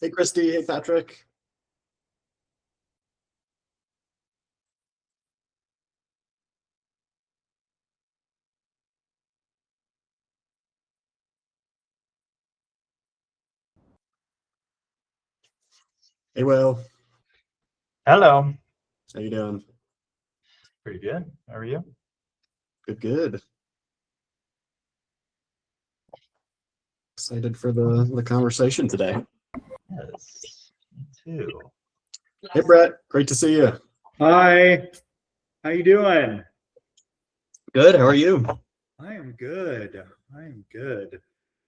Hey, Christy. Hey, Patrick. Hey, Will. Hello. How you doing? Pretty good. How are you? Good, good. Excited for the conversation today. Yes, me too. Hey, Brett. Great to see you. Hi, how you doing? Good. How are you? I am good. I am good.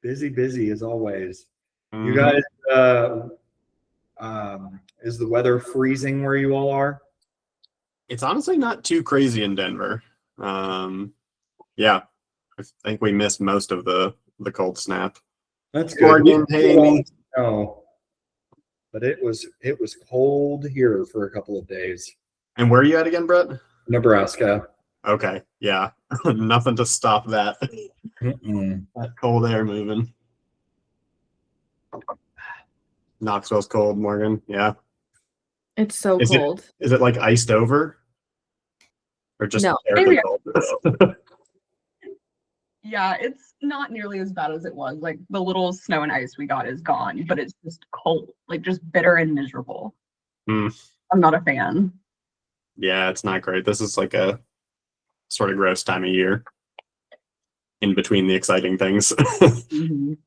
Busy as always. You Mhm. guys, is the weather freezing where you all are? It's honestly not too crazy in Denver. Yeah, I think we missed most of the cold snap. That's Hey, good. Morgan. Hey, Amy. No, but it was cold here for a couple of days. And where are you at again, Brett? Nebraska. Okay. Yeah. Nothing to stop that that cold air moving. Knoxville's cold, Morgan. Yeah. It's so Is cold. it like iced over or just No. terribly cold? Yeah, it's not nearly as bad as it was. Like the little snow and ice we got is gone, but it's just cold, like just bitter and miserable. Hmm. I'm not a fan. Yeah, it's not great. This is like a sort of gross time of year in between the exciting things. Mhm.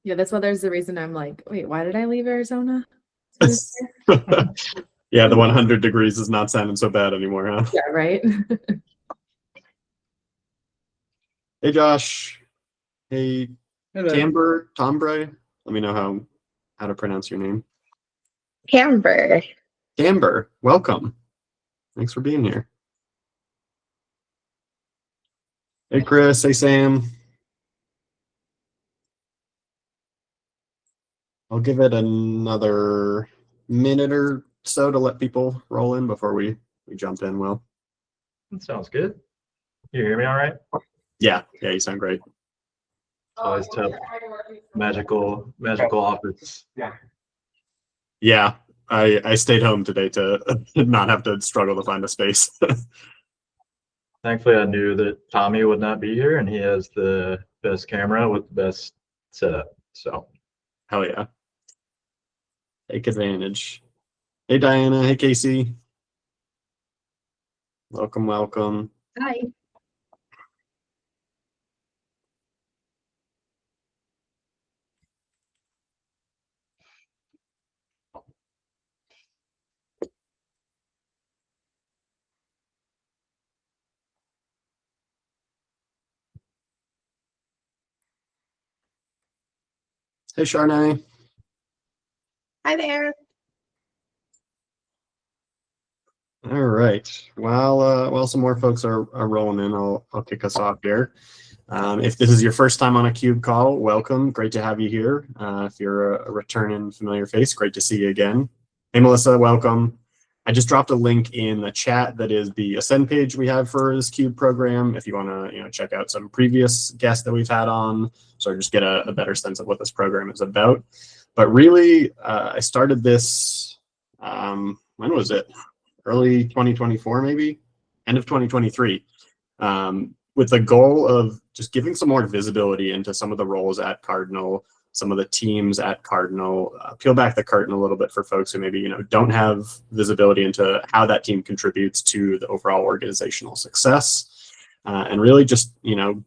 Yeah, this weather's the reason I'm like, wait, why did I leave Arizona? Yeah, the 100 degrees is not sounding so bad anymore, huh? Yeah, right? Hey, Josh. Hey, Hello. Tombre. Let me know how to pronounce your name. Camber. Amber, welcome. Thanks for being here. Hey, Chris. Hey, Sam. I'll give it another minute or so to let people roll in before we jump in, Will. That sounds good. You hear me all right? Yeah, you sound great. It's always tough. Magical office. Yeah, I stayed home today to not have to struggle to find a space. Thankfully, I knew that Tommy would not be here, and he has the best camera with the best setup. So, Hell yeah. Take advantage. Hey, Diana. Hey, Casey. Welcome. Hi. Hey, Sharnay. Hi there. All right. While some more folks are rolling in, I'll kick us off here. If this is your first time on a Cube call, welcome. Great to have you here. If you're a returning familiar face, great to see you again. Hey, Melissa, welcome. I just dropped a link in the chat that is the Ascend page we have for this Cube program. If you want to, check out some previous guests that we've had on, so just get a better sense of what this program is about. But really, I started this. When was it? Early 2024, maybe end of 2023, with the goal of just giving some more visibility into some of the roles at Cardinal, some of the teams at Cardinal, peel back the curtain a little bit for folks who maybe don't have visibility into how that team contributes to the overall organizational success, and really just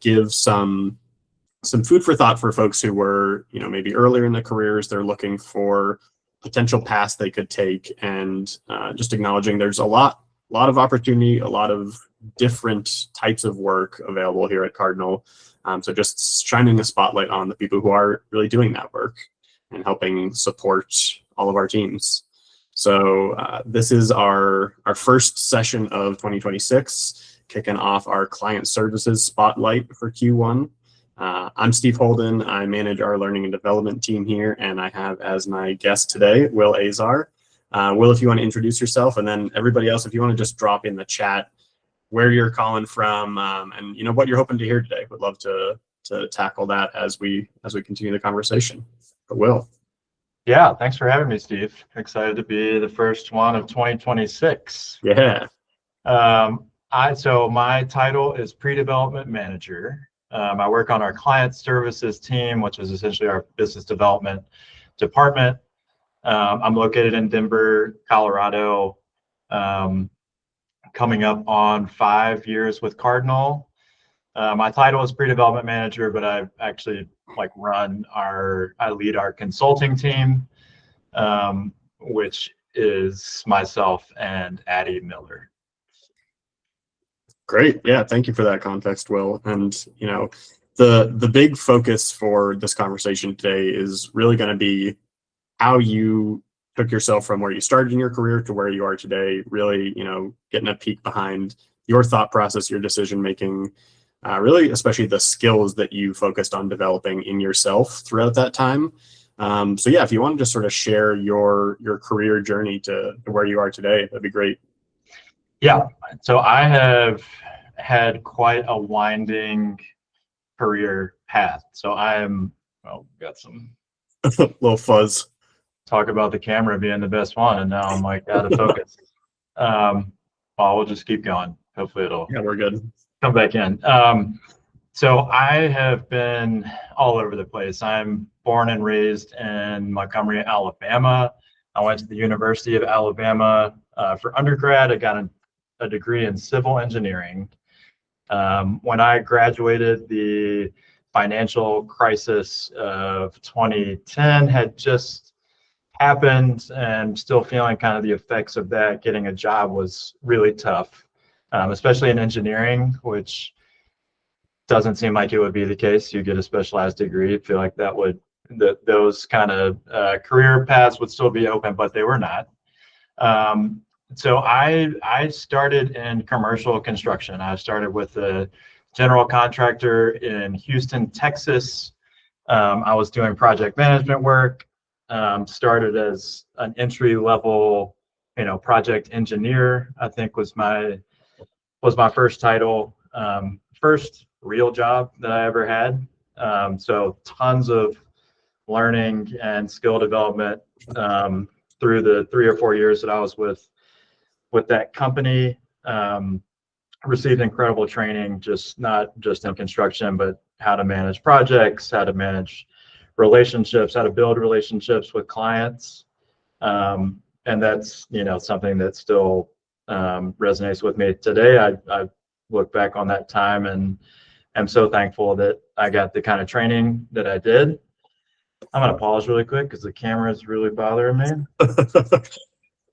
give some food for thought for folks who were maybe earlier in their careers. They're looking for potential paths they could take, and just acknowledging there's a lot of opportunity, a lot of different types of work available here at Cardinal. So just shining a spotlight on the people who are really doing that work and helping support all of our teams. So this is our first session of 2026, kicking off our client services spotlight for Q1. I'm Steve Holden. I manage our learning and development team here, and I have as my guest today, Will Azar. Will, if you want to introduce yourself, and then everybody else, if you want to just drop in the chat where you're calling from, and what you're hoping to hear today. Would love to tackle that as we continue the conversation. But Will. Yeah, thanks for having me, Steve. Excited to be the first one of 2026. Yeah. So my title is pre-development manager. I work on our client services team, which is essentially our business development department. I'm located in Denver, Colorado, coming up on 5 years with Cardinal. My title is pre-development manager, but I actually I lead our consulting team, which is myself and Addie Miller. Great. Yeah, thank you for that context, Will. And the big focus for this conversation today is really going to be how you took yourself from where you started in your career to where you are today, really, getting a peek behind your thought process, your decision making, really, especially the skills that you focused on developing in yourself throughout that time. So yeah, if you want to just sort of share your career journey to where you are today, that'd be great. Yeah, so I have had quite a winding career path. So got some Little fuzz. talk about the camera being the best one, and now I'm like out of focus. We'll just keep going. Hopefully it'll Yeah, we're good. come back in. So I have been all over the place. I'm born and raised in Montgomery, Alabama. I went to the University of Alabama for undergrad. I got a degree in civil engineering. When I graduated, the financial crisis of 2010 had just happened, and still feeling kind of the effects of that. Getting a job was really tough, especially in engineering, which doesn't seem like it would be the case. You get a specialized degree, I feel like those kind of career paths would still be open, but they were not. So I started in commercial construction. I started with a general contractor in Houston, Texas. I was doing project management work. Started as an entry level, project engineer, I think was my first title. First real job that I ever had. So tons of learning and skill development through the 3 or 4 years that I was with that company. Received incredible training, not just in construction, but how to manage projects, how to manage relationships, how to build relationships with clients. And that's, something that still resonates with me today. I look back on that time and I'm so thankful that I got the kind of training that I did. I'm going to pause really quick because the camera is really bothering me.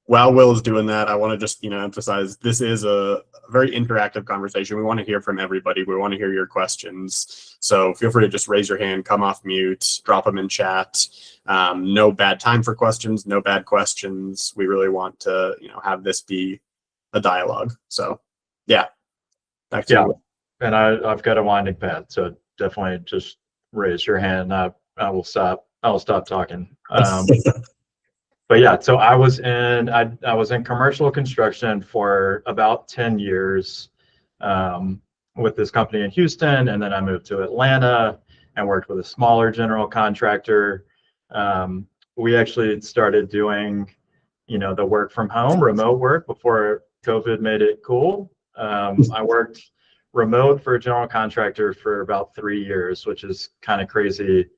While Will is doing that, I want to just emphasize this is a very interactive conversation. We want to hear from everybody. We want to hear your questions. So feel free to just raise your hand, come off mute, drop them in chat. No bad time for questions, no bad questions. We really want to have this be a dialogue. So yeah, back to you. And I've got a winding path, so definitely just raise your hand. I will stop talking. But yeah, so I was in commercial construction for about 10 years with this company in Houston, and then I moved to Atlanta and worked with a smaller general contractor. We actually started doing, the work from home, remote work, before COVID made it cool. I worked remote for a general contractor for about 3 years, which is kind of crazy.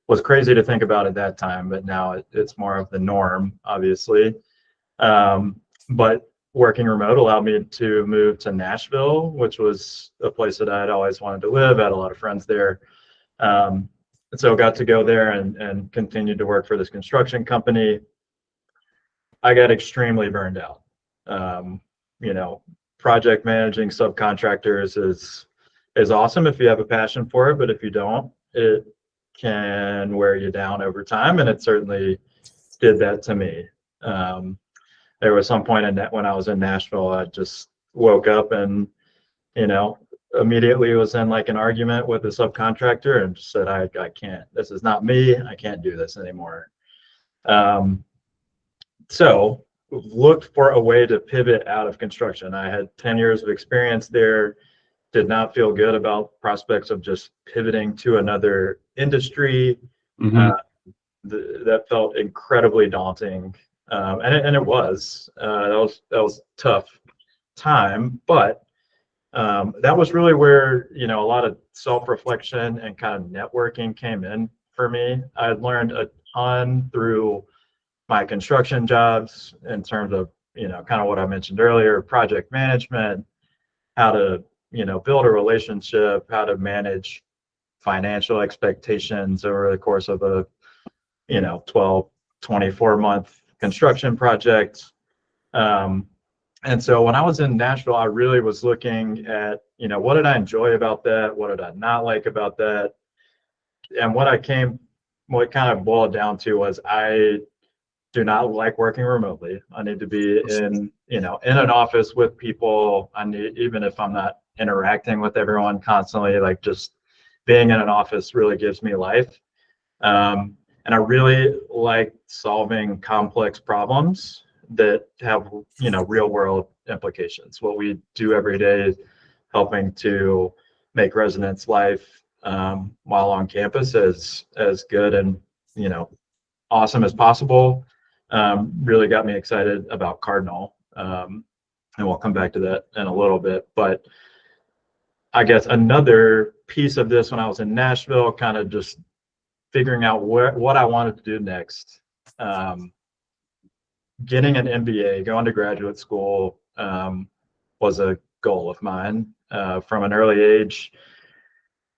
Was crazy to think about at that time, but now it's more of the norm, obviously. But working remote allowed me to move to Nashville, which was a place that I had always wanted to live. I had a lot of friends there. So got to go there and continued to work for this construction company. I got extremely burned out. Project managing subcontractors is awesome if you have a passion for it, but if you don't, it can wear you down over time, and it certainly did that to me. There was some point in that when I was in Nashville, I just woke up and immediately was in like an argument with a subcontractor and just said, I can't, this is not me, I can't do this anymore. So looked for a way to pivot out of construction. I had 10 years of experience there, did not feel good about prospects of just pivoting to another industry. Mm-hmm. that felt incredibly daunting. And it was, that was a tough time, but that was really where, you know, a lot of self-reflection and kind of networking came in for me. I learned a ton through my construction jobs in terms of, you know, kind of what I mentioned earlier, project management, how to, you know, build a relationship, how to manage financial expectations over the course of a, you know, 12, 24-month construction project. And so when I was in Nashville, I really was looking at, you know, what did I enjoy about that? What did I not like about that? And what kind of boiled down to was I do not like working remotely. I need to be in, you know, in an office with people. I need, even if I'm not interacting with everyone constantly, like just being in an office really gives me life. And I really like solving complex problems that have, you know, real world implications. What we do every day is helping to make residents' life while on campus as good and, you know, awesome as possible. Really got me excited about Cardinal. And we'll come back to that in a little bit. But I guess another piece of this when I was in Nashville, kind of just figuring out what I wanted to do next. Getting an MBA, going to graduate school was a goal of mine from an early age.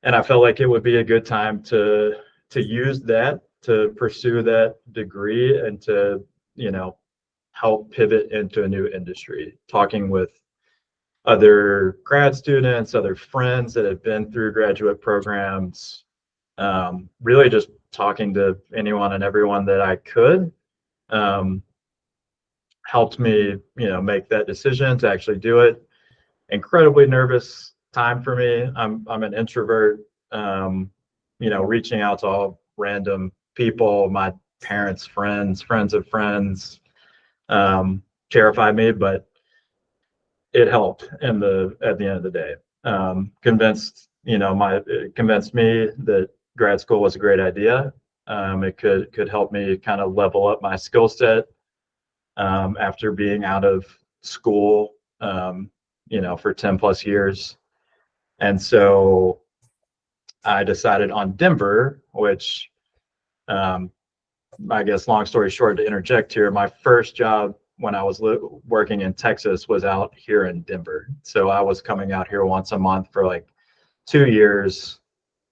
And I felt like it would be a good time to use that, to pursue that degree and to, you know, help pivot into a new industry. Talking with other grad students, other friends that have been through graduate programs, really just talking to anyone and everyone that I could, helped me, you know, make that decision to actually do it. Incredibly nervous time for me. I'm an introvert. You know, reaching out to all random people, my parents, friends of friends, terrified me, but it helped at the end of the day. Convinced me that grad school was a great idea. It could help me kind of level up my skill set after being out of school, you know, for 10 plus years. And so I decided on Denver, which I guess long story short, to interject here, my first job when I was working in Texas was out here in Denver. So I was coming out here once a month for like 2 years,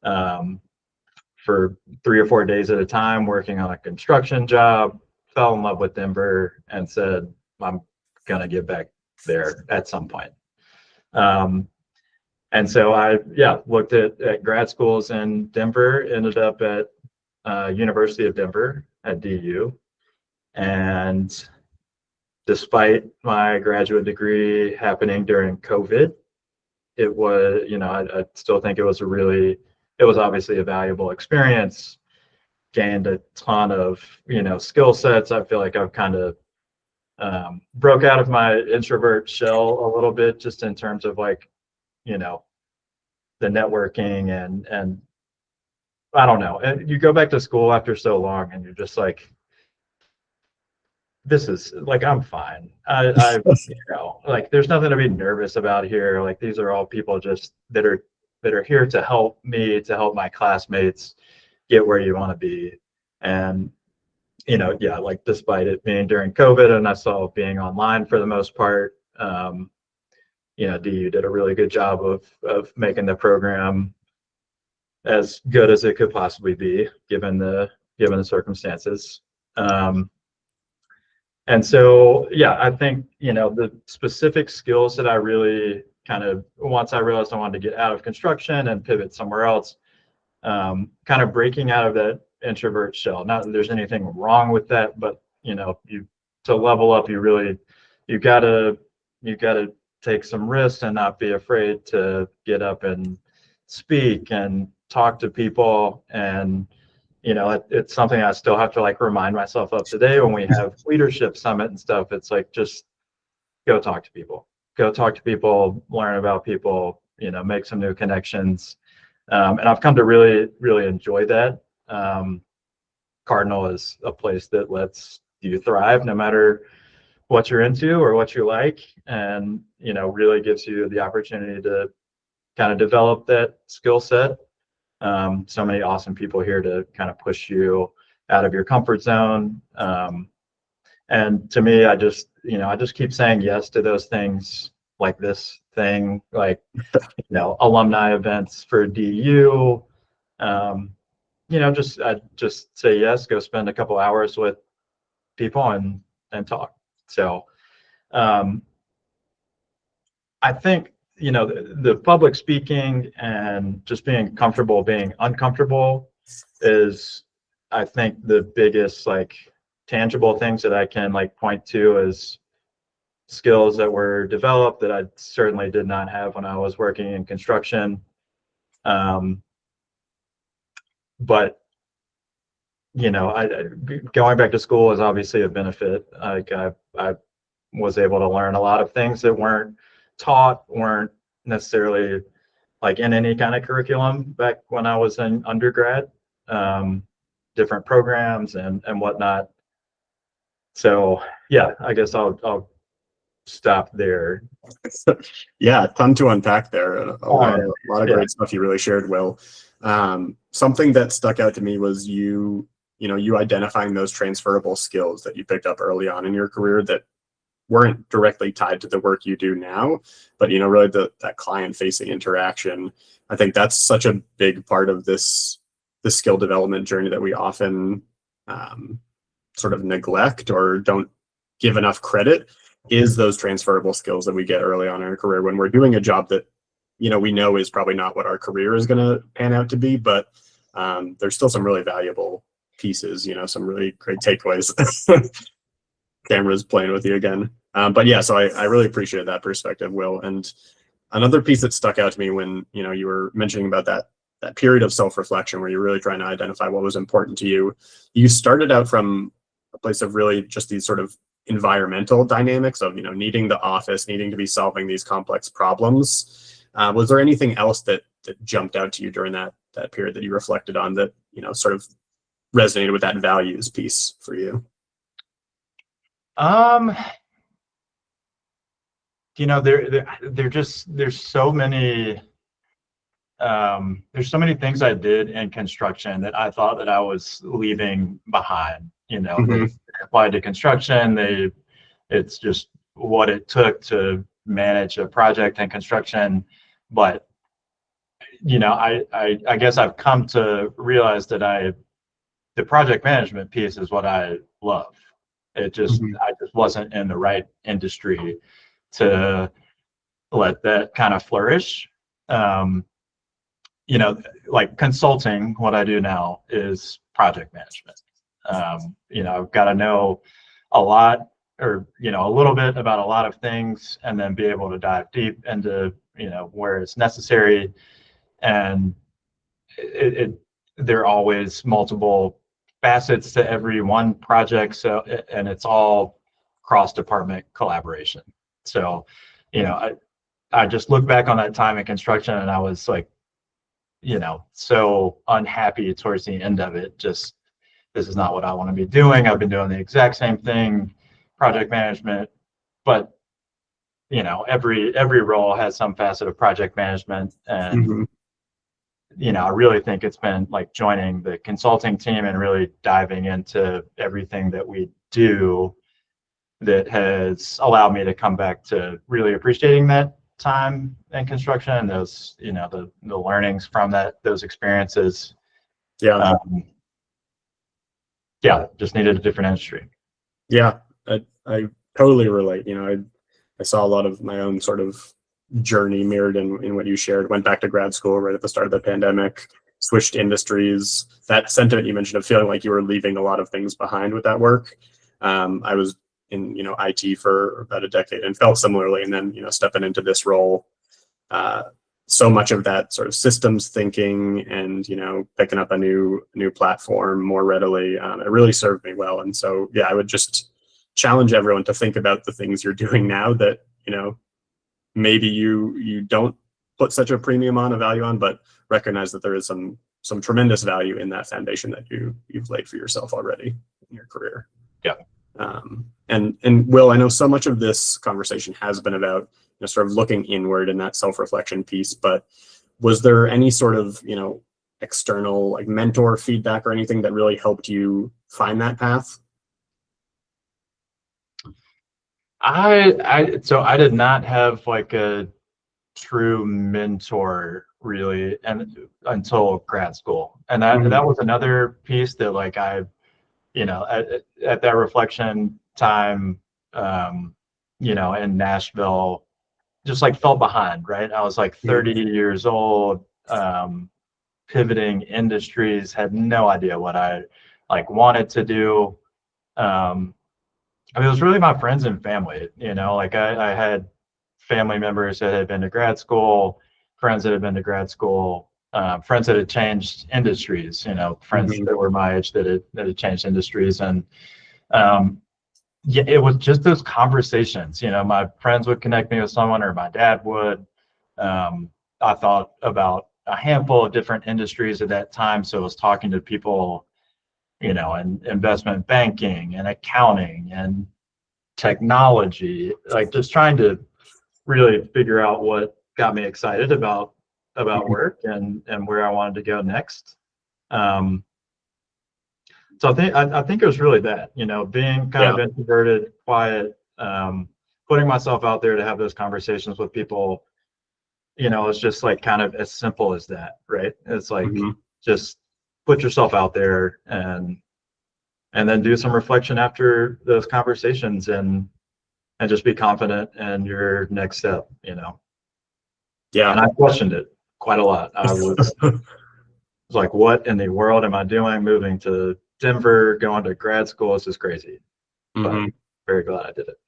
for 3 or 4 days at a time, working on a construction job. Fell in love with Denver and said, I'm gonna get back there at some point. And so I looked at grad schools in Denver, ended up at University of Denver at DU. And despite my graduate degree happening during COVID, it was, you know, I still think it was obviously a valuable experience. Gained a ton of, you know, skill sets. I feel like I've kind of broke out of my introvert shell a little bit, just in terms of like, you know, the networking and I don't know. And you go back to school after so long and you're just like, this is like, I'm fine. I you know, like there's nothing to be nervous about here. Like these are all people just that are here to help me, to help my classmates get where you want to be. And, you know, yeah, like despite it being during COVID and I saw being online for the most part, you know, DU did a really good job of making the program as good as it could possibly be given the circumstances. And so, yeah, I think, you know, the specific skills that I really kind of, once I realized I wanted to get out of construction and pivot somewhere else, kind of breaking out of that introvert shell. Not that there's anything wrong with that, but, you know, to level up, you gotta take some risks and not be afraid to get up and speak and talk to people. And, you know, it's something I still have to like remind myself of today when we have leadership summit and stuff. It's like, just go talk to people, learn about people, you know, make some new connections. And I've come to really, really enjoy that. Cardinal is a place that lets you thrive no matter what you're into or what you like, and really gives you the opportunity to kind of develop that skill set. So many awesome people here to kind of push you out of your comfort zone. And to me, I just keep saying yes to those things, like this thing, like, alumni events for DU. I just say yes, go spend a couple hours with people and talk. So I think, the public speaking and just being comfortable being uncomfortable is, I think, the biggest like tangible things that I can like point to as skills that were developed that I certainly did not have when I was working in construction. But going back to school is obviously a benefit. Like I was able to learn a lot of things that weren't necessarily like in any kind of curriculum back when I was in undergrad, different programs and whatnot. So yeah, I guess I'll stop there. Yeah, a ton to unpack there. A lot of great stuff you really shared, Will. Something that stuck out to me was you identifying those transferable skills that you picked up early on in your career that weren't directly tied to the work you do now, but really that client-facing interaction. I think that's such a big part of the skill development journey that we often sort of neglect or don't give enough credit, is those transferable skills that we get early on in our career when we're doing a job that we know is probably not what our career is going to pan out to be, but there's still some really valuable pieces, some really great takeaways. Camera's playing with you again. But yeah, so I really appreciated that perspective, Will. And another piece that stuck out to me when you were mentioning about that period of self-reflection where you're really trying to identify what was important to you. You started out from a place of really just these sort of environmental dynamics of needing the office, needing to be solving these complex problems. Was there anything else that jumped out to you during that period that you reflected on that sort of resonated with that values piece for you? There's so many things I did in construction that I thought that I was leaving behind. They applied to construction. It's just what it took to manage a project in construction. But I guess I've come to realize that the project management piece is what I love. I just wasn't in the right industry to let that kind of flourish. Like consulting, what I do now is project management. I've got to know a lot or, a little bit about a lot of things and then be able to dive deep into, where it's necessary. And there are always multiple facets to every one project. So, and it's all cross-department collaboration. So, I just look back on that time in construction and I was like, so unhappy towards the end of it. Just, this is not what I want to be doing. I've been doing the exact same thing, project management, but every role has some facet of project management. And I really think it's been like joining the consulting team and really diving into everything that we do that has allowed me to come back to really appreciating that time in construction and those, the learnings from those experiences. Yeah. Just needed a different industry. Yeah, I totally relate. I saw a lot of my own sort of journey mirrored in what you shared. Went back to grad school right at the start of the pandemic, switched industries. That sentiment you mentioned of feeling like you were leaving a lot of things behind with that work. I was in IT for about a decade and felt similarly, and then stepping into this role, so much of that sort of systems thinking and picking up a new platform more readily, it really served me well. And so yeah, I would just challenge everyone to think about the things you're doing now that maybe you don't put such a premium on, a value on, but recognize that there is some some tremendous value in that foundation that you've laid for yourself already in your career. Yeah. And Will, I know so much of this conversation has been about, sort of looking inward in that self-reflection piece, but was there any sort of, external like mentor feedback or anything that really helped you find that path? So I did not have like a true mentor really until grad school. And that was another piece that like at that reflection time, in Nashville, just like fell behind, right? I was like 30 years old, pivoting industries, had no idea what I like wanted to do. It was really my friends and family, like I had family members that had been to grad school, friends that had been to grad school, friends that had changed industries, friends that were my age that had changed industries. And it was just those conversations, my friends would connect me with someone or my dad would. I thought about a handful of different industries at that time. So I was talking to people, in investment banking and accounting and technology, like just trying to really figure out what got me excited about work and where I wanted to go next. So I think it was really that, being kind of introverted, quiet, putting myself out there to have those conversations with people, it's just like kind of as simple as that, right? It's like just put yourself out there and then do some reflection after those conversations and just be confident in your next step, Yeah. And I questioned it quite a lot. I was like, what in the world am I doing? Moving to Denver, going to grad school, this is crazy. But very glad I did it.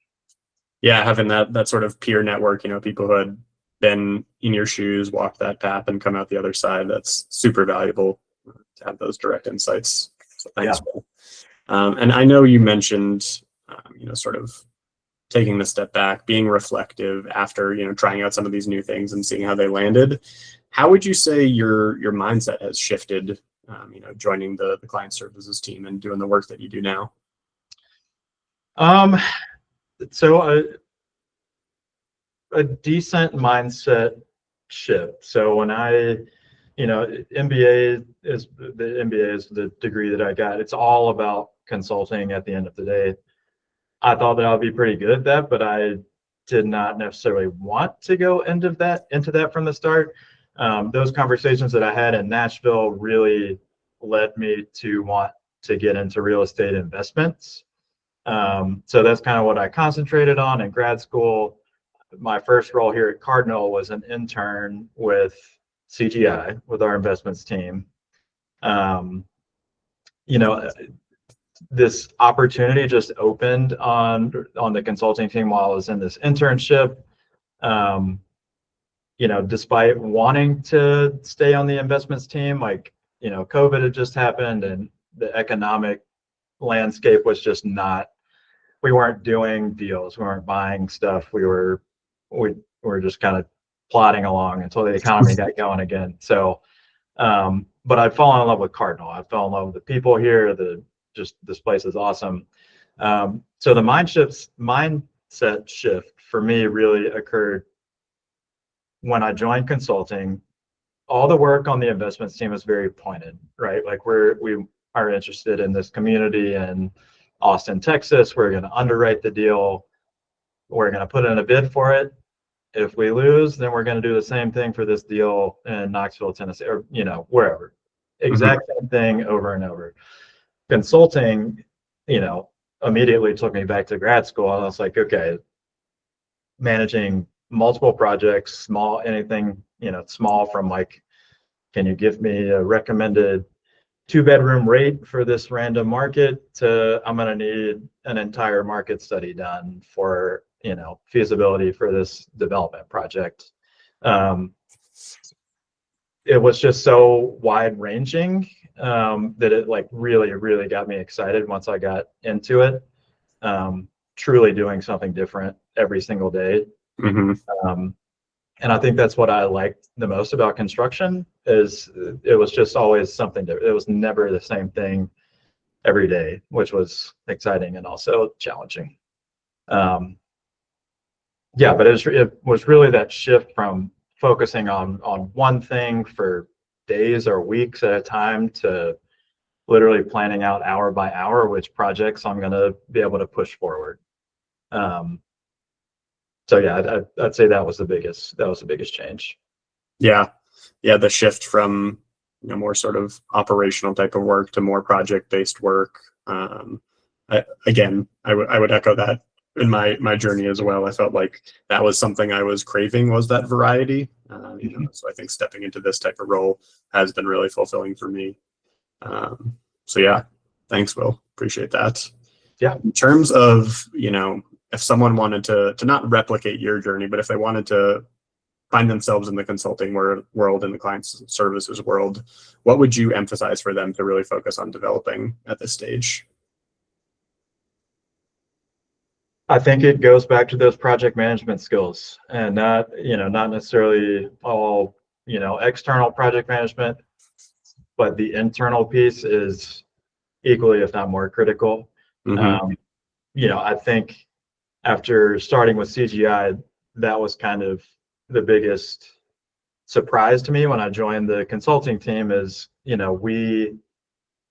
Yeah, having that sort of peer network, people who had been in your shoes, walked that path and come out the other side, that's super valuable to have those direct insights. So thanks, Will. And I know you mentioned, sort of taking the step back, being reflective after, trying out some of these new things and seeing how they landed. How would you say your mindset has shifted, joining the client services team and doing the work that you do now? So a decent mindset shift. So when MBA is the degree that I got. It's all about consulting at the end of the day. I thought that I would be pretty good at that, but I did not necessarily want to go into that from the start. Those conversations that I had in Nashville really led me to want to get into real estate investments. So that's kind of what I concentrated on in grad school. My first role here at Cardinal was an intern with CGI, with our investments team. This opportunity just opened on the consulting team while I was in this internship. Despite wanting to stay on the investments team, like, COVID had just happened and the economic landscape was just not, we weren't doing deals, we weren't buying stuff, we were just kind of plodding along until the economy got going again. So, but I'd fallen in love with Cardinal. I fell in love with the people here. This place is awesome. So the mindset shift for me really occurred when I joined consulting. All the work on the investments team is very pointed, right? Like we are interested in this community in Austin, Texas. We're going to underwrite the deal. We're going to put in a bid for it. If we lose, then we're going to do the same thing for this deal in Knoxville, Tennessee, or wherever. Exact same thing over and over. Consulting, immediately took me back to grad school. I was like, okay, managing multiple projects, small, anything, small from like, can you give me a recommended 2-bedroom rate for this random market to I'm going to need an entire market study done for, feasibility for this development project. It was just so wide ranging that it like really, really got me excited once I got into it. Truly doing something different every single day. And I think that's what I liked the most about construction is it was just always something different. It was never the same thing every day, which was exciting and also challenging. Yeah, but it was really that shift from focusing on one thing for days or weeks at a time to literally planning out hour by hour which projects I'm going to be able to push forward. So yeah, I'd say that was the biggest change. Yeah. Yeah. The shift from, more sort of operational type of work to more project-based work. Again, I would echo that in my journey as well. I felt like that was something I was craving, was that variety. So I think stepping into this type of role has been really fulfilling for me. So yeah, thanks, Will. Appreciate that. Yeah. In terms of, if someone wanted to not replicate your journey, but if they wanted to find themselves in the consulting world, in the client services world, what would you emphasize for them to really focus on developing at this stage? I think it goes back to those project management skills, and not necessarily all, external project management, but the internal piece is equally, if not more critical. I think after starting with CGI, that was kind of the biggest surprise to me when I joined the consulting team is, we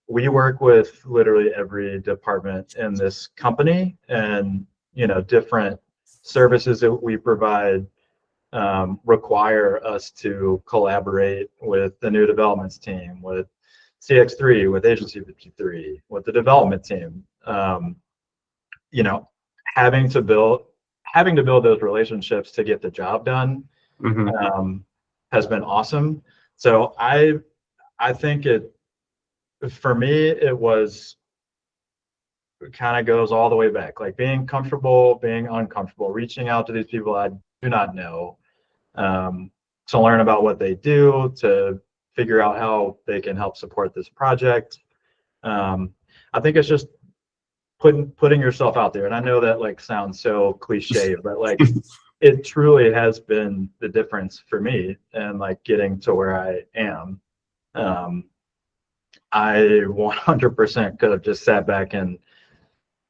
work with literally every department in this company, and, different services that we provide require us to collaborate with the new developments team, with CX3, with Agency 53, with the development team. Having to build those relationships to get the job done has been awesome. So I think for me, it was kind of goes all the way back, like being comfortable, being uncomfortable, reaching out to these people I do not know, to learn about what they do, to figure out how they can help support this project. I think it's just putting yourself out there. And I know that sounds so cliche, but it truly has been the difference for me and getting to where I am. I 100% could have just sat back and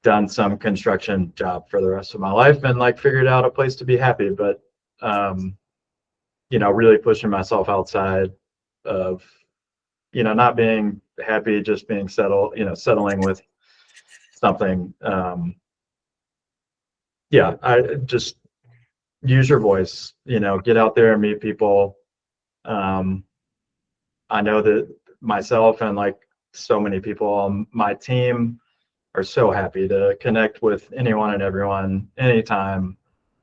done some construction job for the rest of my life and figured out a place to be happy. But, really pushing myself outside of, not being happy, just being settling with something. I just use your voice, get out there and meet people. I know that myself and so many people on my team are so happy to connect with anyone and everyone anytime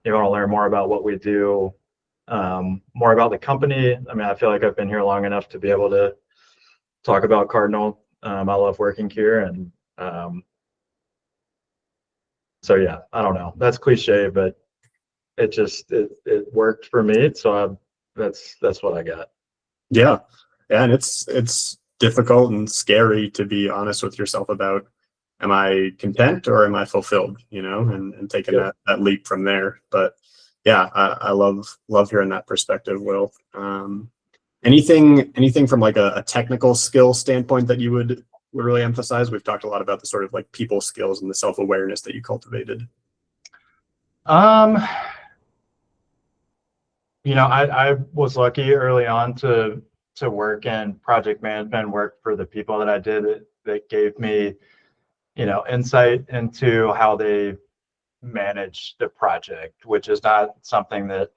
you want to learn more about what we do, more about the company. I mean, I feel like I've been here long enough to be able to talk about Cardinal. I love working here, and so yeah, I don't know. That's cliche, but it worked for me. So that's what I got. Yeah. And it's difficult and scary to be honest with yourself about, am I content or am I fulfilled, and taking that leap from there. But yeah, I love hearing that perspective, Will. Anything from a technical skill standpoint that you would really emphasize? We've talked a lot about the sort of people skills and the self-awareness that you cultivated. I was lucky early on to work in project management, work for the people that I did that gave me, insight into how they manage the project, which is not something that,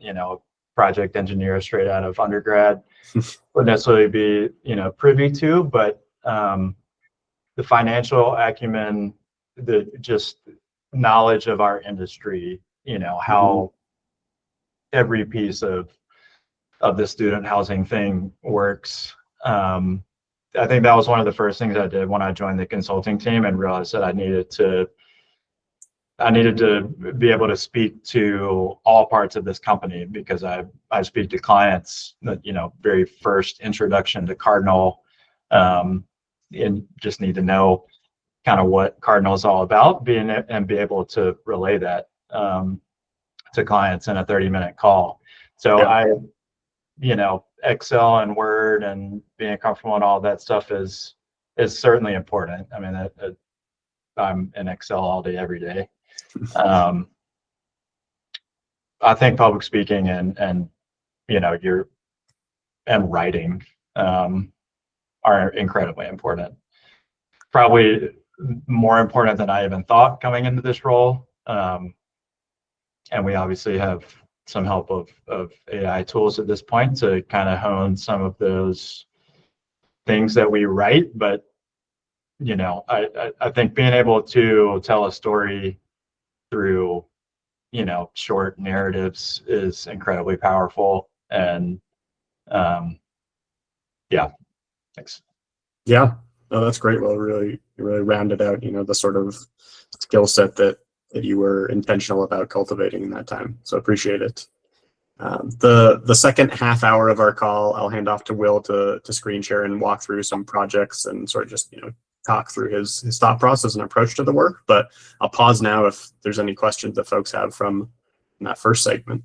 project engineer straight out of undergrad would necessarily be, privy to, but the financial acumen, the just knowledge of our industry, how every piece of the student housing thing works. I think that was one of the first things I did when I joined the consulting team and realized that I needed to be able to speak to all parts of this company, because I speak to clients that, very first introduction to Cardinal, and just need to know kind of what Cardinal is all about, and be able to relay that to clients in a 30-minute call. So Yeah. Excel and Word and being comfortable in all that stuff is certainly important. I mean, I'm in Excel all day, every day. I think public speaking and writing are incredibly important. Probably more important than I even thought coming into this role. And we obviously have some help of AI tools at this point to kind of hone some of those things that we write. But I think being able to tell a story through short narratives is incredibly powerful. And yeah, thanks. Yeah. No, that's great. Well, you really rounded out, the sort of skill set that you were intentional about cultivating in that time. So appreciate it. The second half hour of our call, I'll hand off to Will to screen share and walk through some projects and sort of just, talk through his thought process and approach to the work. But I'll pause now if there's any questions that folks have from that first segment.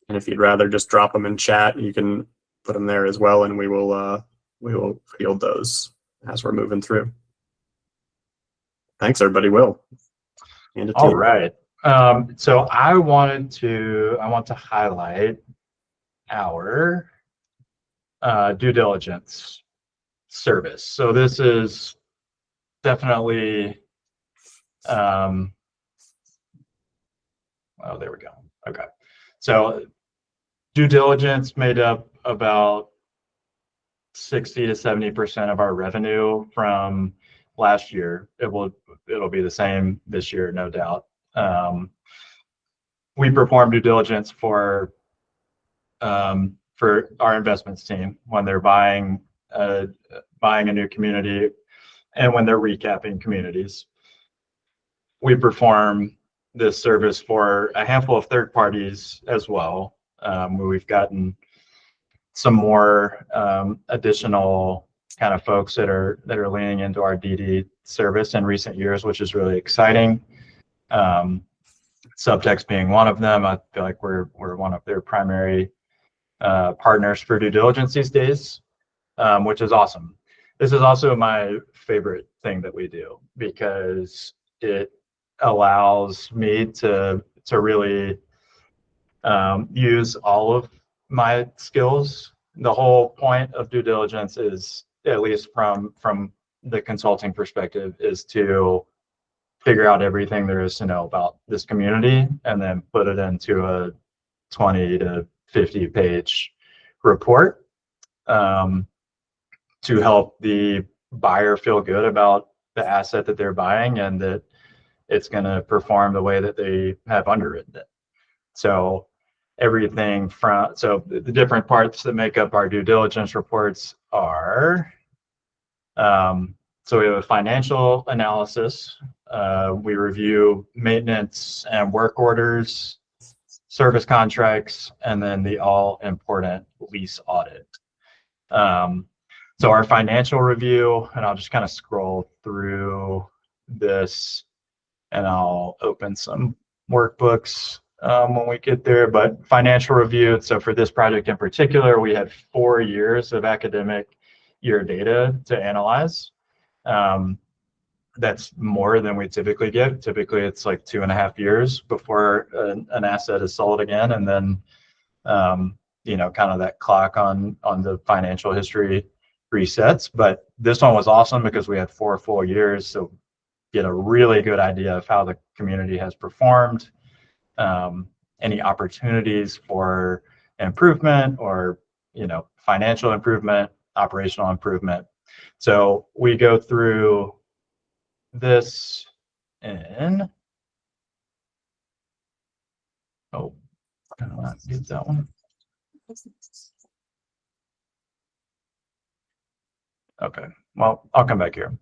And if you'd rather just drop them in chat, you can put them there as well, and we will field those as we're moving through. Thanks, everybody. Will. All right. So I want to highlight our due diligence service. So this is definitely, oh, there we go. Okay. So due diligence made up about 60 to 70% of our revenue from last year. It'll be the same this year, no doubt. We perform due diligence for our investments team when they're buying a new community and when they're recapping communities. We perform this service for a handful of third parties as well. We've gotten some more additional kind of folks that are leaning into our DD service in recent years, which is really exciting. Subtext being one of them. I feel like we're one of their primary partners for due diligence these days, which is awesome. This is also my favorite thing that we do because it allows me to really use all of my skills. The whole point of due diligence is, at least from the consulting perspective, is to figure out everything there is to know about this community and then put it into a 20 to 50 page report to help the buyer feel good about the asset that they're buying and that it's going to perform the way that they have underwritten it. So everything from, so the different parts that make up our due diligence reports are, so we have a financial analysis. We review maintenance and work orders, service contracts, and then the all important lease audit. So our financial review, and I'll just kind of scroll through this and I'll open some workbooks when we get there, but financial review. So for this project in particular, we had 4 years of academic year data to analyze. That's more than we typically give. Typically it's like 2.5 years before an asset is sold again. And then, kind of that clock on the financial history resets. But this one was awesome because we had 4 full years. So get a really good idea of how the community has performed, any opportunities for improvement or, financial improvement, operational improvement. So we go through this in, oh, I don't want to use that one. Okay, well, I'll come back here.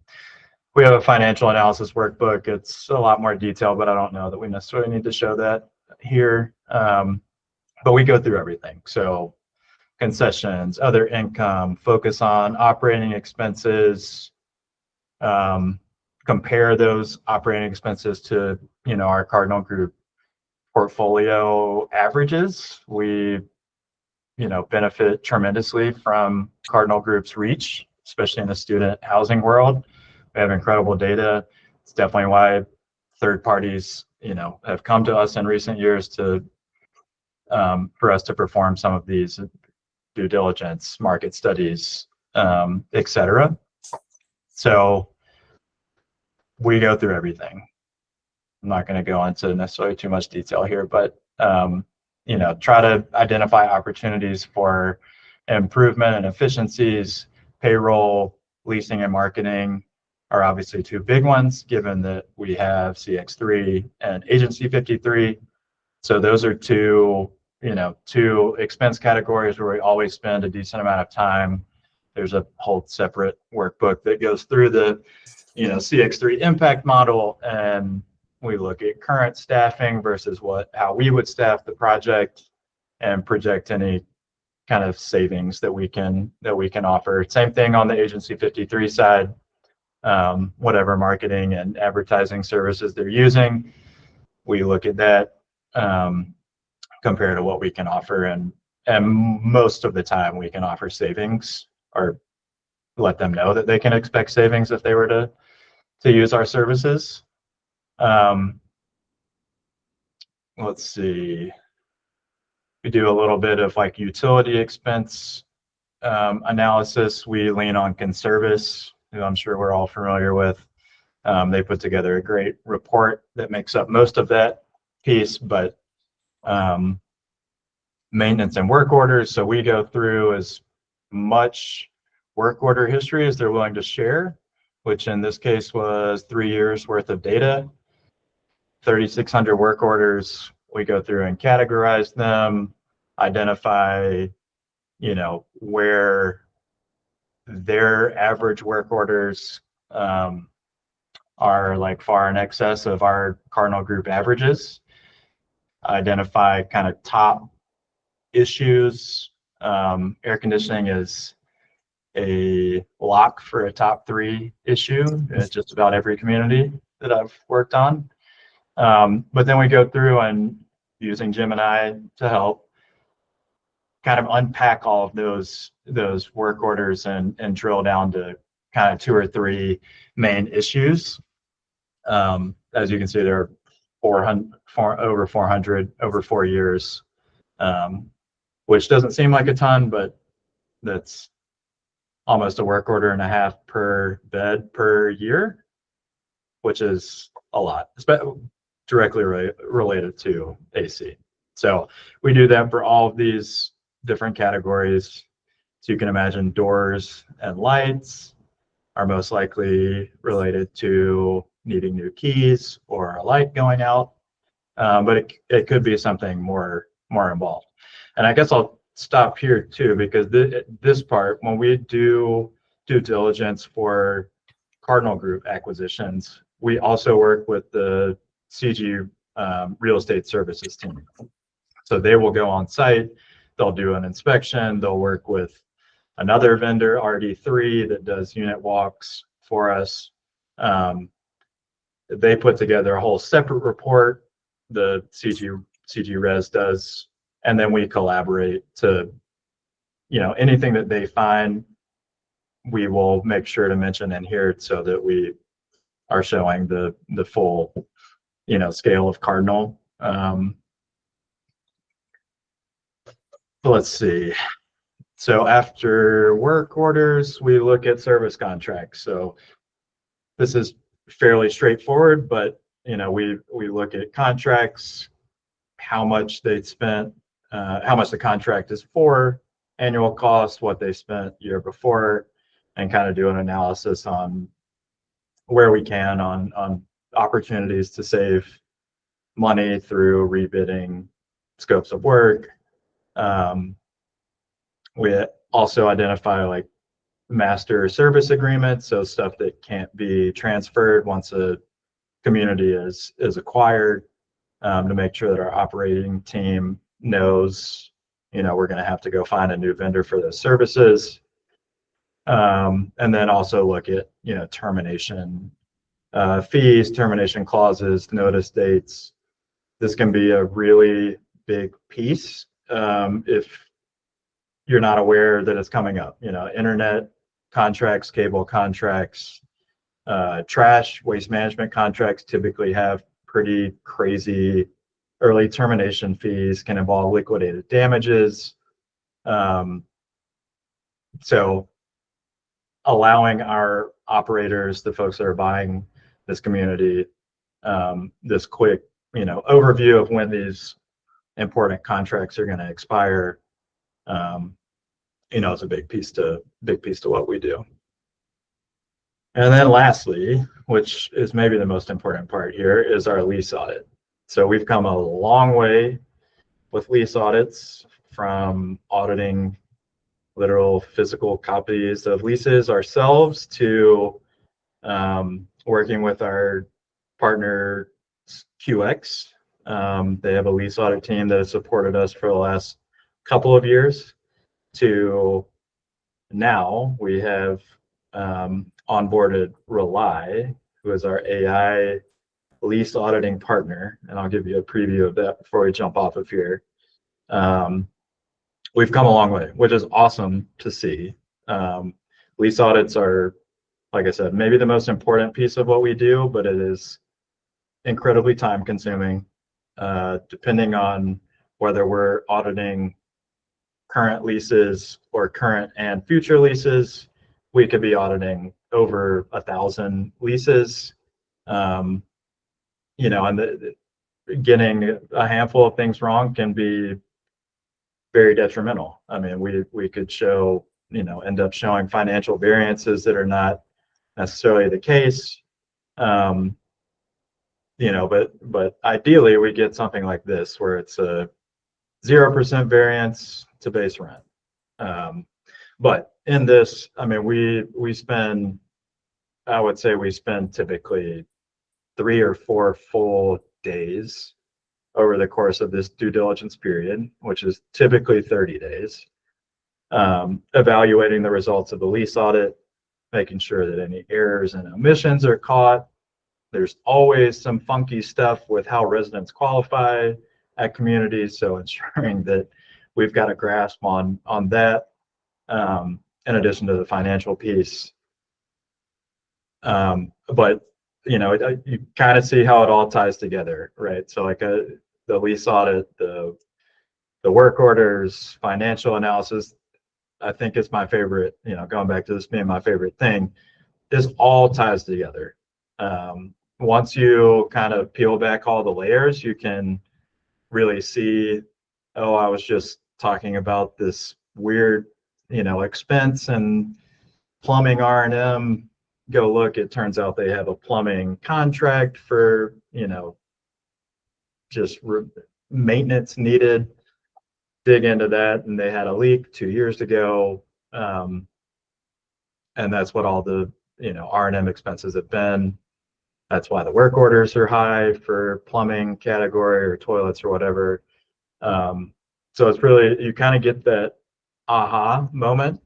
We have a financial analysis workbook. It's a lot more detailed, but I don't know that we necessarily need to show that here. But we go through everything. So concessions, other income, focus on operating expenses, compare those operating expenses to, our Cardinal Group portfolio averages. We, benefit tremendously from Cardinal Group's reach, especially in the student housing world. We have incredible data. It's definitely why third parties, have come to us in recent years for us to perform some of these due diligence, market studies, et cetera. So we go through everything. I'm not going to go into necessarily too much detail here, but try to identify opportunities for improvement and efficiencies. Payroll, leasing, and marketing are obviously two big ones, given that we have CX3 and Agency 53. So those are two expense categories where we always spend a decent amount of time. There's a whole separate workbook that goes through the CX3 impact model, and we look at current staffing versus how we would staff the project and project any kind of savings that we can offer. Same thing on the Agency 53 side. Whatever marketing and advertising services they're using, we look at that compared to what we can offer, and most of the time we can offer savings or let them know that they can expect savings if they were to use our services. Let's see. We do a little bit of like utility expense analysis. We lean on Conservice, who I'm sure we're all familiar with. They put together a great report that makes up most of that piece, but maintenance and work orders. So we go through as much work order history as they're willing to share, which in this case was 3 years worth of data, 3,600 work orders. We go through and categorize them, identify, where their average work orders are like far in excess of our Cardinal Group averages, identify kind of top issues. Air conditioning is a lock for a top 3 issue in just about every community that I've worked on. But then we go through and using Gemini to help kind of unpack all of those work orders and drill down to kind of 2 or 3 main issues. As you can see, there are over 400 over 4 years, which doesn't seem like a ton, but that's almost a work order and a half per bed per year, which is a lot, directly related to AC. So we do that for all of these different categories. So you can imagine doors and lights are most likely related to needing new keys or a light going out, but it could be something more involved. And I guess I'll stop here too, because this part, when we do due diligence for Cardinal Group acquisitions, we also work with the CG real estate services team. So they will go on site, they'll do an inspection, they'll work with another vendor, RD3, that does unit walks for us. They put together a whole separate report, the CG Res does, and then we collaborate to, anything that they find, we will make sure to mention in here so that we are showing the full, scale of Cardinal. Let's see. So after work orders, we look at service contracts. So this is fairly straightforward, but we look at contracts, how much they spent, how much the contract is for, annual cost, what they spent year before, and kind of do an analysis on where we can on opportunities to save money through rebidding scopes of work. We also identify like master service agreements, so stuff that can't be transferred once a community is acquired, to make sure that our operating team knows, we're going to have to go find a new vendor for those services. And then also look at, termination fees, termination clauses, notice dates. This can be a really big piece if you're not aware that it's coming up. Internet contracts, cable contracts, trash, waste management contracts typically have pretty crazy early termination fees, can involve liquidated damages. So allowing our operators, the folks that are buying this community, this quick, overview of when these important contracts are going to expire, is a big piece to what we do. And then lastly, which is maybe the most important part here, is our lease audit. So we've come a long way with lease audits, from auditing literal physical copies of leases ourselves to working with our partner QX. They have a lease audit team that has supported us for the last couple of years, to now we have onboarded Rely, who is our AI lease auditing partner. And I'll give you a preview of that before we jump off of here. We've come a long way, which is awesome to see. Lease audits are, like I said, maybe the most important piece of what we do, but it is incredibly time consuming. Depending on whether we're auditing current leases or current and future leases, we could be auditing over 1,000 leases. And getting a handful of things wrong can be very detrimental. I mean, we could end up showing financial variances that are not necessarily the case. But ideally we get something like this, where it's a 0% variance to base rent. But in this, I mean, I would say we spend typically 3 or 4 full days over the course of this due diligence period, which is typically 30 days, evaluating the results of the lease audit, making sure that any errors and omissions are caught. There's always some funky stuff with how residents qualify at communities, so ensuring that we've got a grasp on that, in addition to the financial piece. But you kind of see how it all ties together, right? So like the lease audit, the work orders, financial analysis, I think is my favorite, going back to this being my favorite thing. This all ties together. Once you kind of peel back all the layers, you can really see, oh, I was just talking about this weird, expense and plumbing R&M. Go look, it turns out they have a plumbing contract for, just maintenance needed. Dig into that, and they had a leak 2 years ago. And that's what all the, R&M expenses have been. That's why the work orders are high for plumbing category or toilets or whatever. So it's really, you kind of get that aha moment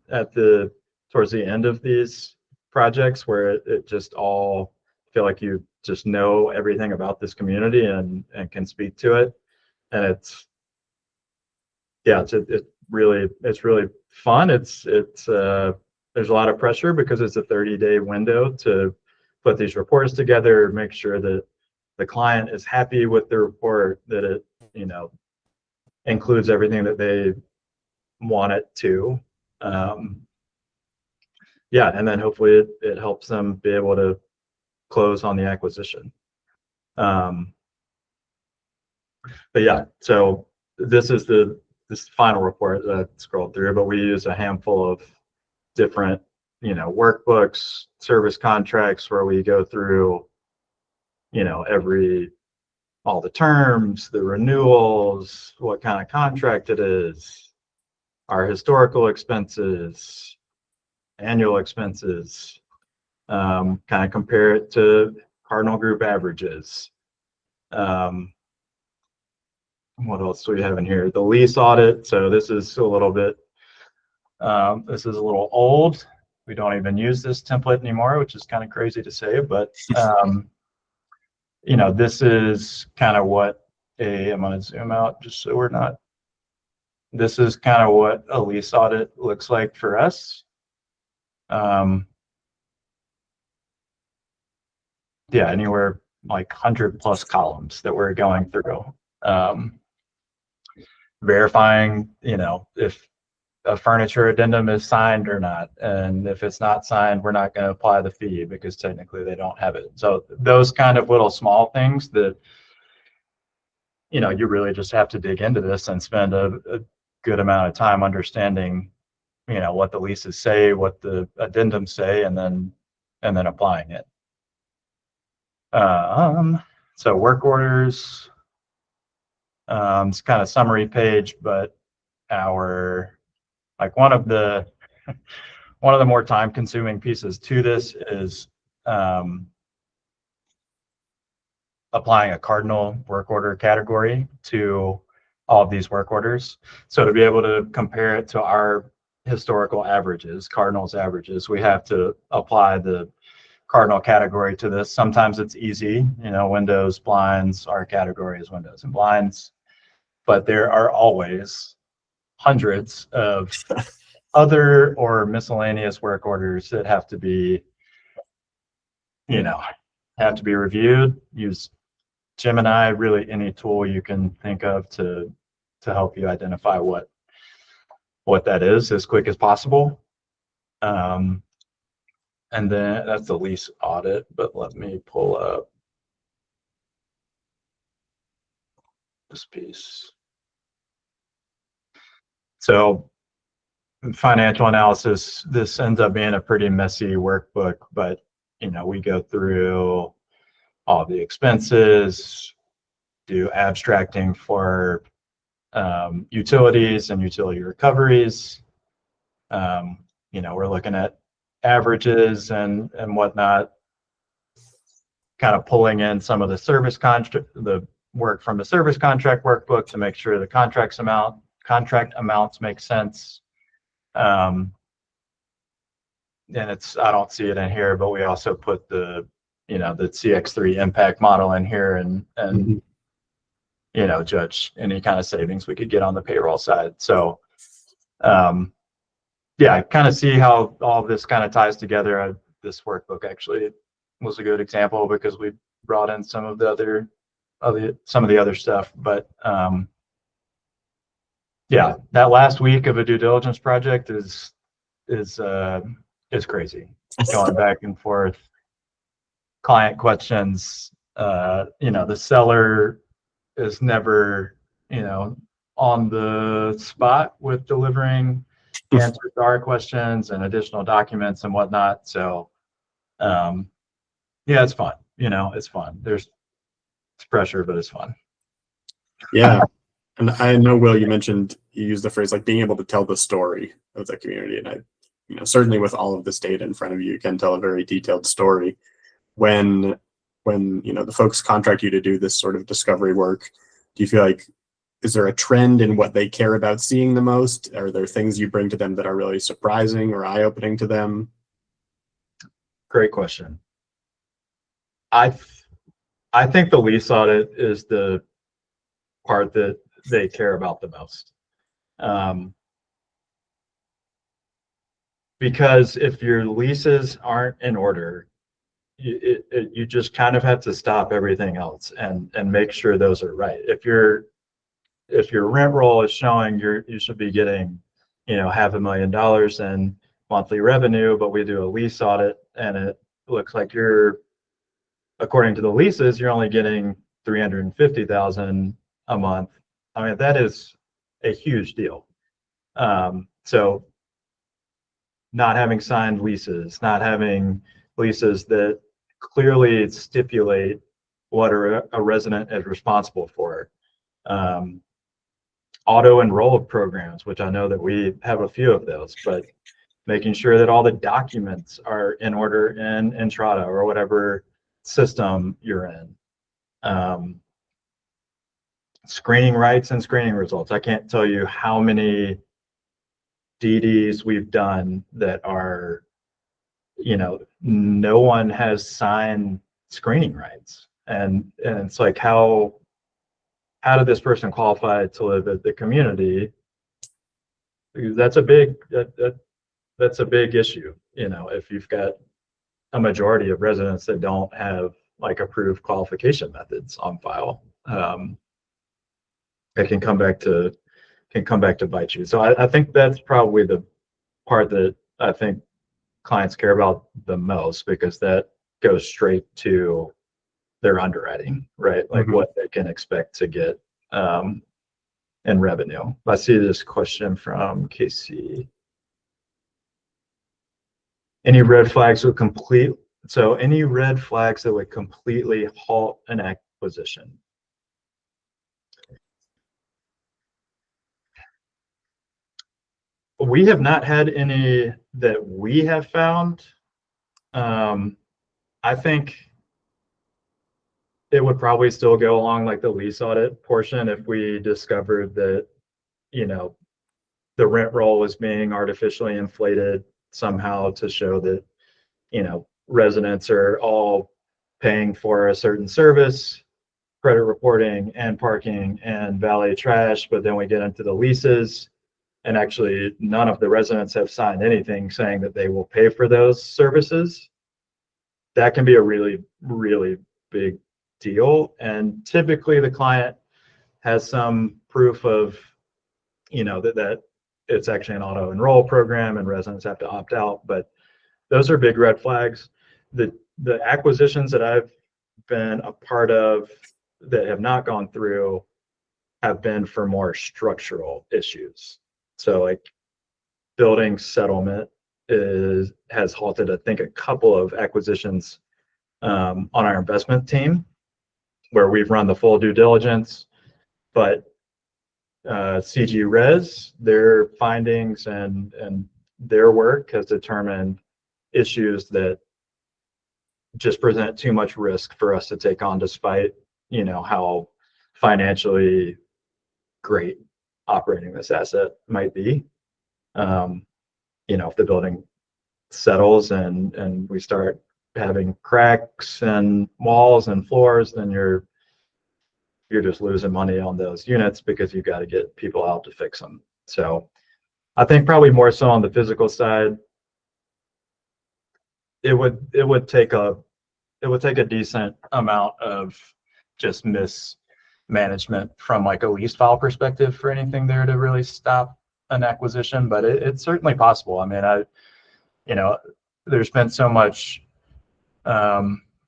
towards the end of these projects, where it just all feel like you just know everything about this community and can speak to it. And it's really fun. There's a lot of pressure because it's a 30-day window to put these reports together, make sure that the client is happy with the report, that it, includes everything that they want it to. And then hopefully it helps them be able to close on the acquisition. But yeah, so this is this final report that I scrolled through, but we use a handful of different, workbooks, service contracts, where we go through, all the terms, the renewals, what kind of contract it is, our historical expenses, annual expenses, kind of compare it to Cardinal Group averages. What else do we have in here? The lease audit. So this is a little bit, this is a little old. we don't even use this template anymore, which is kind of crazy to say, but you know, this is kind of what I'm going to zoom out just so we're not, this is kind of what a lease audit looks like for us. Yeah, anywhere like 100+ columns that we're going through, verifying, you know, if a furniture addendum is signed or not, and if it's not signed, we're not going to apply the fee because technically they don't have it. So those kind of little small things that, you know, you really just have to dig into this and spend a good amount of time understanding, you know, what the leases say, what the addendums say, and then applying it. So work orders, it's kind of summary page, but our, like one of the more time consuming pieces to this is applying a Cardinal work order category to all of these work orders. So to be able to compare it to our historical averages, Cardinal's averages, we have to apply the Cardinal category to this. Sometimes it's easy, you know, windows, blinds, our category is windows and blinds, but there are always hundreds of other or miscellaneous work orders that have to be, you know, have to be reviewed. Use Gemini, really any tool you can think of to help you identify what that is as quick as possible. And then that's the lease audit, but let me pull up this piece. So financial analysis, this ends up being a pretty messy workbook, but you know, we go through all the expenses, do abstracting for utilities and utility recoveries. You know, we're looking at averages and whatnot, kind of pulling in some of the service contract, the work from the service contract workbook to make sure the contract amounts make sense. And it's, I don't see it in here, but we also put the, you know, the CX3 impact model in here and you know, judge any kind of savings we could get on the payroll side. So yeah, I kind of see how all of this kind of ties together. This workbook actually was a good example because we brought in some of the other stuff. But yeah, that last week of a due diligence project is crazy. Going back and forth, client questions. You know, the seller is never, you know, on the spot with delivering answers to our questions and additional documents and whatnot. So yeah, it's fun. You know, it's fun. It's pressure, but it's fun. Yeah. And I know, Will, you mentioned, you used the phrase like being able to tell the story of the community. And I, you know, certainly with all of this data in front of you, you can tell a very detailed story. When you know, the folks contract you to do this sort of discovery work, do you feel like, is there a trend in what they care about seeing the most? Are there things you bring to them that are really surprising or eye-opening to them? Great question. I think the lease audit is the part that they care about the most. Because if your leases aren't in order, you just kind of have to stop everything else and make sure those are right. If your rent roll is showing you should be getting, you know, $500,000 in monthly revenue, but we do a lease audit and it looks like according to the leases, you're only getting $350,000 a month. I mean, that is a huge deal. So not having signed leases, not having leases that clearly stipulate what a resident is responsible for. Auto enrolled programs, which I know that we have a few of those, but making sure that all the documents are in order in Entrada or whatever system you're in. Screening rights and screening results. I can't tell you how many DDs we've done that are no one has signed screening rights, and it's like, how did this person qualify to live at the community? Because that's a big issue, if you've got a majority of residents that don't have like approved qualification methods on file. It can come back to bite you. So I think that's probably the part that I think clients care about the most, because that goes straight to their underwriting, right? Like what they can expect to get in revenue. I see this question from Casey. Any red flags that would completely halt an acquisition? We have not had any that we have found. I think it would probably still go along like the lease audit portion if we discovered that, the rent roll was being artificially inflated somehow to show that, residents are all paying for a certain service, credit reporting and parking and valet trash, but then we get into the leases and actually none of the residents have signed anything saying that they will pay for those services. That can be a really, really big deal. And typically the client has some proof of, that it's actually an auto enroll program and residents have to opt out, but those are big red flags. The acquisitions that I've been a part of that have not gone through have been for more structural issues. So like building settlement has halted, I think, a couple of acquisitions on our investment team where we've run the full due diligence, but CG Res, their findings and their work has determined issues that just present too much risk for us to take on, despite how financially great operating this asset might be. If the building settles and we start having cracks and walls and floors, then you're just losing money on those units because you've got to get people out to fix them. So I think probably more so on the physical side, it would take a decent amount of just mismanagement from like a lease file perspective for anything there to really stop an acquisition, but it's certainly possible. I mean, there's been so much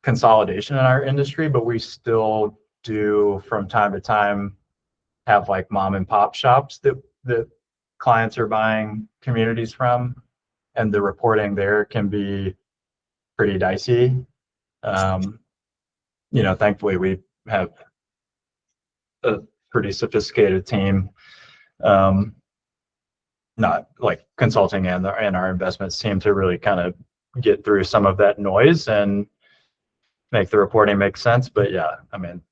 consolidation in our industry, but we still do from time to time have like mom and pop shops that clients are buying communities from, and the reporting there can be pretty dicey. Thankfully we have a pretty sophisticated team, not like consulting and our investments team, to really kind of get through some of that noise and make the reporting make sense. But yeah, I mean,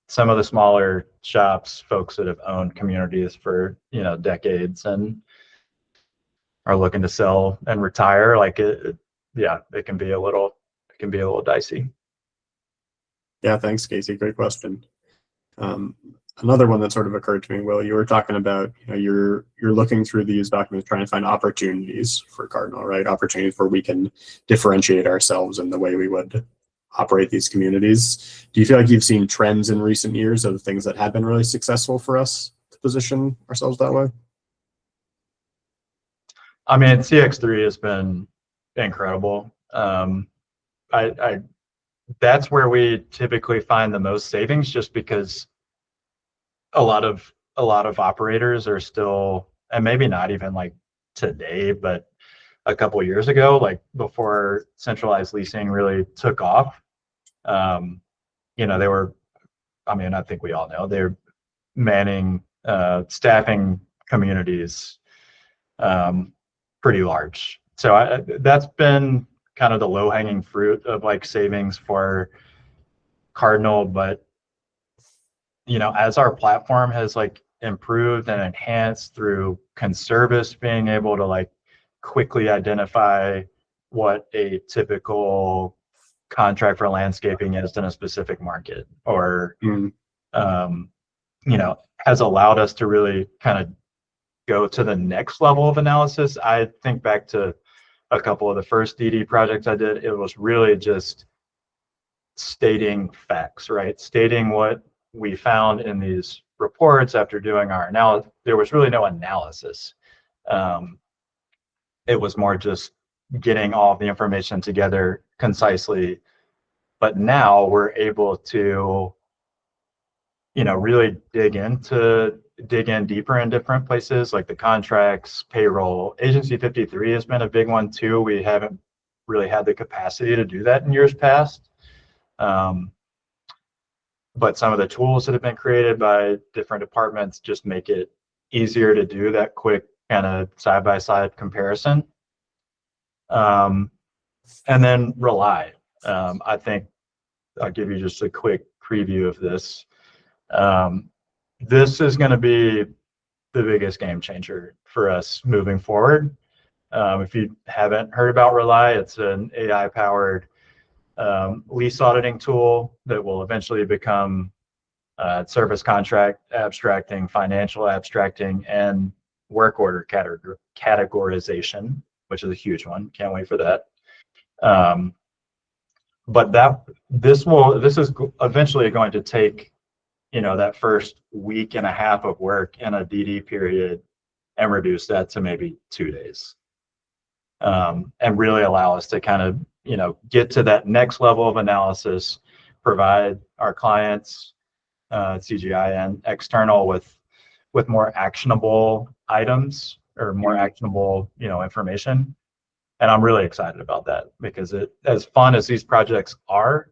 some of the smaller shops, folks that have owned communities for decades and are looking to sell and retire, like it can be a little dicey. Yeah, thanks, Casey. Great question. Another one that sort of occurred to me, Will, you were talking about, you're looking through these documents, trying to find opportunities for Cardinal, right? Opportunities where we can differentiate ourselves in the way we would operate these communities. Do you feel like you've seen trends in recent years of things that have been really successful for us to position ourselves that way? I mean, CX3 has been incredible. That's where we typically find the most savings, just because a lot of operators are still, and maybe not even like today, but a couple of years ago, like before centralized leasing really took off, they were, I mean, I think we all know, they're manning, staffing communities pretty large. So that's been kind of the low-hanging fruit of like savings for Cardinal. But as our platform has like improved and enhanced through Conservice being able to like quickly identify what a typical contract for landscaping is in a specific market, or has allowed us to really kind of go to the next level of analysis. I think back to a couple of the first DD projects I did, it was really just stating facts, right? Stating what we found in these reports after doing our analysis. There was really no analysis. It was more just getting all the information together concisely. But now we're able to, really dig in deeper in different places, like the contracts, payroll. Agency 53 has been a big one too. We haven't really had the capacity to do that in years past. But some of the tools that have been created by different departments just make it easier to do that quick kind of side-by-side comparison. And then Rely. I think I'll give you just a quick preview of this. This is going to be the biggest game changer for us moving forward. If you haven't heard about Rely, it's an AI-powered lease auditing tool that will eventually become service contract abstracting, financial abstracting, and work order categorization, which is a huge one. Can't wait for that. But this is eventually going to take, that first week and a half of work in a DD period and reduce that to maybe 2 days, and really allow us to kind of, get to that next level of analysis, provide our clients, CGI and external, with more actionable items or more actionable, information. And I'm really excited about that, because as fun as these projects are,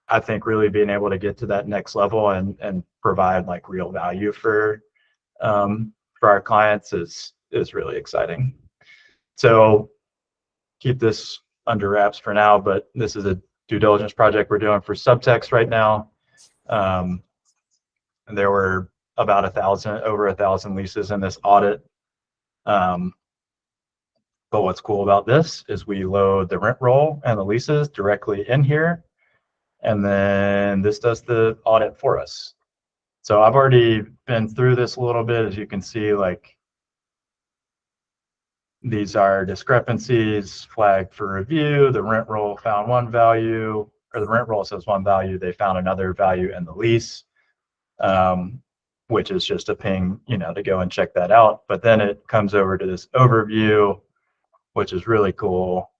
I think really being able to get to that next level and provide like real value for our clients is really exciting. So keep this under wraps for now, but this is a due diligence project we're doing for Subtext right now. And there were about over 1,000 leases in this audit. But what's cool about this is we load the rent roll and the leases directly in here, and then this does the audit for us. So I've already been through this a little bit. As you can see, like, these are discrepancies flagged for review. The rent roll found one value, or the rent roll says one value. They found another value in the lease, which is just a ping, to go and check that out. But then it comes over to this overview, which is really cool.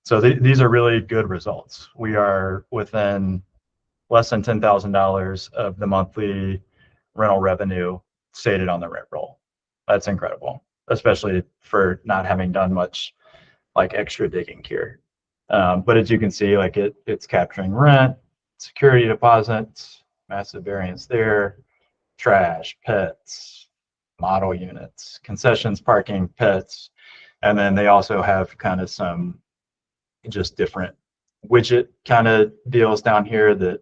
So these are really good results. We are within less than $10,000 of the monthly rental revenue stated on the rent roll. That's incredible, especially for not having done much like extra digging here. But as you can see, like it's capturing rent, security deposits, massive variance there, trash, pets, model units, concessions, parking, pets. And then they also have kind of some just different widget kind of deals down here that,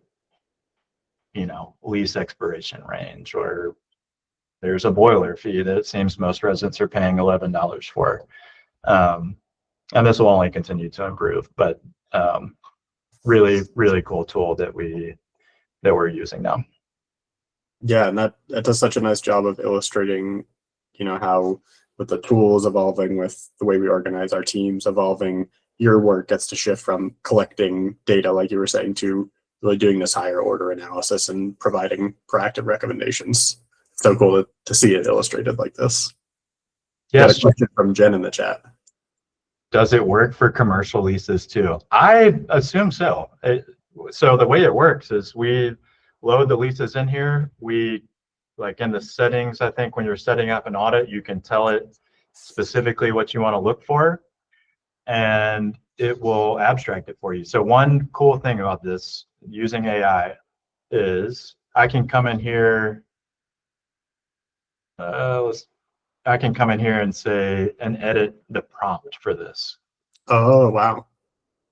lease expiration range, or there's a boiler fee that it seems most residents are paying $11 for. And this will only continue to improve, but really, really cool tool that we're using now. Yeah, and that does such a nice job of illustrating, how with the tools evolving, with the way we organize our teams evolving, your work gets to shift from collecting data, like you were saying, to really doing this higher order analysis and providing proactive recommendations. So cool to see it illustrated like this. Yes. Got a question from Jen in the chat. Does it work for commercial leases too? I assume so. So the way it works is we load the leases in here. We, like in the settings, I think when you're setting up an audit, you can tell it specifically what you want to look for, and it will abstract it for you. So one cool thing about this using AI is I can come in here. I can come in here and say and edit the prompt for this. Oh, wow.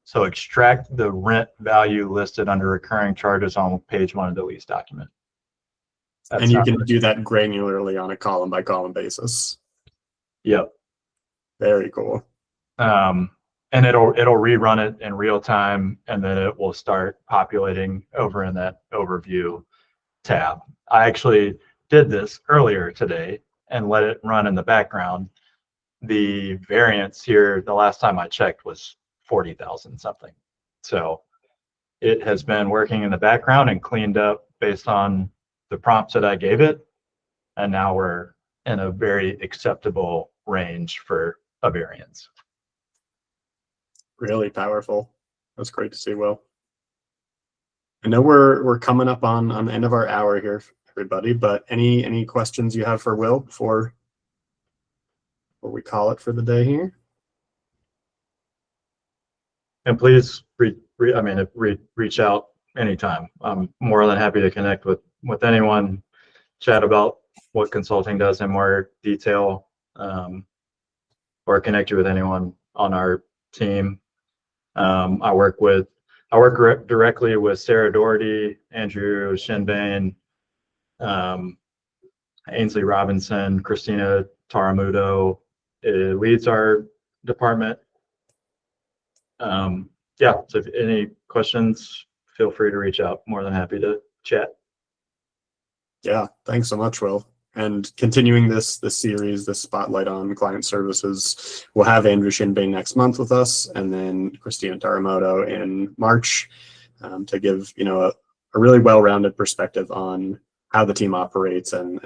So extract the rent value listed under recurring charges on page 1 of the lease document. And you can do that granularly on a column by column basis. Yep. Very cool. And it'll rerun it in real time, and then it will start populating over in that overview tab. I actually did this earlier today and let it run in the background. The variance here, the last time I checked, was 40,000 something. So it has been working in the background and cleaned up based on the prompts that I gave it. And now we're in a very acceptable range for a variance. Really powerful. That's great to see, Will. I know we're coming up on the end of our hour here, everybody, but any questions you have for Will before we call it for the day here? And please reach out anytime. I'm more than happy to connect with anyone, chat about what consulting does in more detail, or connect you with anyone on our team. I work directly with Sarah Doherty, Andrew Shinbane, Ainsley Robinson, Christina Taramudo leads our department. Yeah, so if any questions, feel free to reach out. More than happy to chat. Yeah, thanks so much, Will. And continuing this series, this spotlight on client services, we'll have Andrew Shinbane next month with us, and then Christina Taramoto in March, to give a really well-rounded perspective on how the team operates and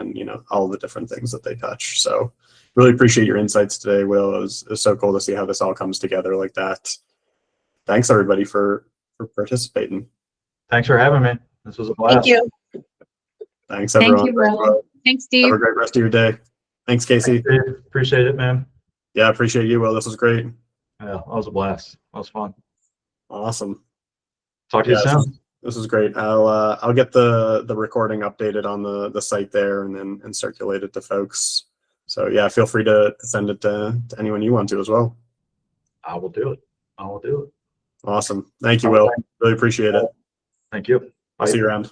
all the different things that they touch. So really appreciate your insights today, Will. It was so cool to see how this all comes together like that. Thanks everybody for participating. Thanks for having me. This was a blast. Thank you. Thanks everyone. Thank you, Will. Thanks, Steve. Have a great rest of your day. Thanks, Casey. Thanks, Dave. Appreciate it, man. Yeah, appreciate you, Will. This was great. Yeah, that was a blast. That was fun. Awesome. Talk to you Yeah, soon. This is great. I'll get the recording updated on the site there and circulate it to folks. So yeah, feel free to send it to anyone you want to as well. I will do it. I will do it. Awesome. Thank you, Will. Really appreciate it. Thank you. I'll see you around.